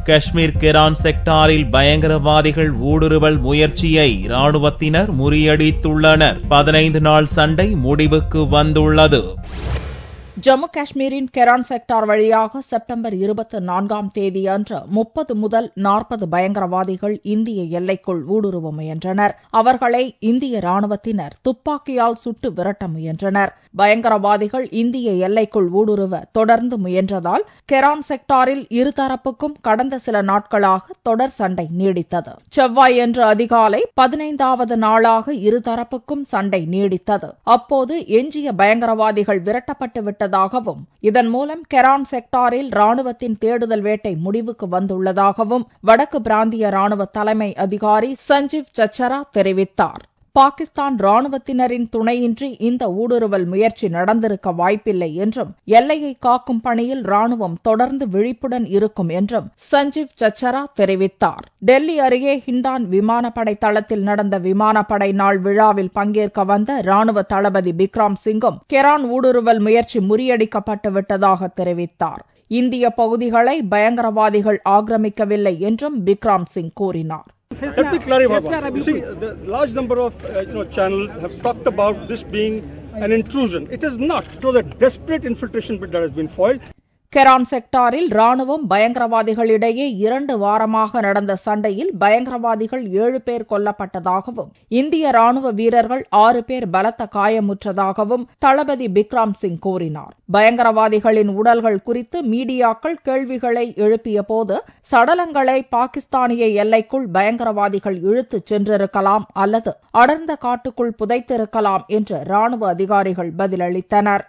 காஷ்மீர் கெரான் செக்டாரில் பயங்கரவாதிகள் ஊடுருவல் முயற்சியை ராணுவத்தினர் முறியடித்துள்ளனர். 15 நாள் சண்டை முடிவுக்கு வந்துள்ளது. ஜம்மு காஷ்மீரின் கெரான் செக்டார் வழியாக செப்டம்பர் 24ஆம் தேதி அன்று 30 முதல் 40 பயங்கரவாதிகள் இந்திய எல்லைக்குள் ஊடுருவ முயன்றனர். அவர்களை இந்திய ராணுவத்தினர் துப்பாக்கியால் சுட்டு விரட்ட முயன்றனர். பயங்கரவாதிகள் இந்திய எல்லைக்குள் ஊடுருவ தொடர்ந்து முயன்றதால் கெரான் செக்டாரில் இருதரப்புக்கும் கடந்த சில நாட்களாக தொடர் சண்டை நீடித்தது. செவ்வாயன்று அதிகாலை 15வது நாளாக இருதரப்புக்கும் சண்டை நீடித்தது. அப்போது எஞ்சிய பயங்கரவாதிகள் விரட்டப்பட்டு விட்டதாகவும் இதன் மூலம் கெரான் செக்டாரில் ராணுவத்தின் தேடுதல் வேட்டை முடிவுக்கு வந்துள்ளதாகவும் வடக்கு பிராந்திய ராணுவ தலைமை அதிகாரி சஞ்சீவ் சச்சரா தெரிவித்தார். பாகிஸ்தான் ராணுவத்தினரின் துணையின்றி இந்த ஊடுருவல் முயற்சி நடந்திருக்க வாய்ப்பில்லை என்றும் எல்லையை காக்கும் பணியில் ராணுவம் தொடர்ந்து விழிப்புடன் இருக்கும் என்றும் சஞ்சீவ் சச்சரா தெரிவித்தார். டெல்லி அருகே ஹிண்டான் விமானப்படை தளத்தில் நடந்த விமானப்படை நாள் விழாவில் பங்கேற்க வந்த ராணுவ தளபதி பிக்ராம் சிங்கும் கெரான் ஊடுருவல் முயற்சி முறியடிக்கப்பட்டு விட்டதாக தெரிவித்தார். இந்திய பகுதிகளை பயங்கரவாதிகள் ஆக்கிரமிக்கவில்லை என்றும் பிக்ராம் சிங் கூறினார். Let me clarify. You see, the large number of channels have talked about this being an intrusion. It is not. It was a desperate infiltration bid that has been foiled. Keran செக்டாரில் ராணுவம் பயங்கரவாதிகளிடையே 2 வாரமாக நடந்த சண்டையில் பயங்கரவாதிகள் 7 பேர் கொல்லப்பட்டதாகவும் இந்திய ராணுவ வீரர்கள் 6 பேர் பலத்த காயமுற்றதாகவும் தளபதி பிக்ராம் சிங் கூறினார். பயங்கரவாதிகளின் உடல்கள் குறித்து மீடியாக்கள் கேள்விகளை எழுப்பிய போது சடலங்களை பாகிஸ்தானிய எல்லைக்குள் பயங்கரவாதிகள் இழுத்துச் சென்றிருக்கலாம் அல்லது அடர்ந்த காட்டுக்குள் புதைத்திருக்கலாம் என்று ராணுவ அதிகாரிகள் பதிலளித்தனர்.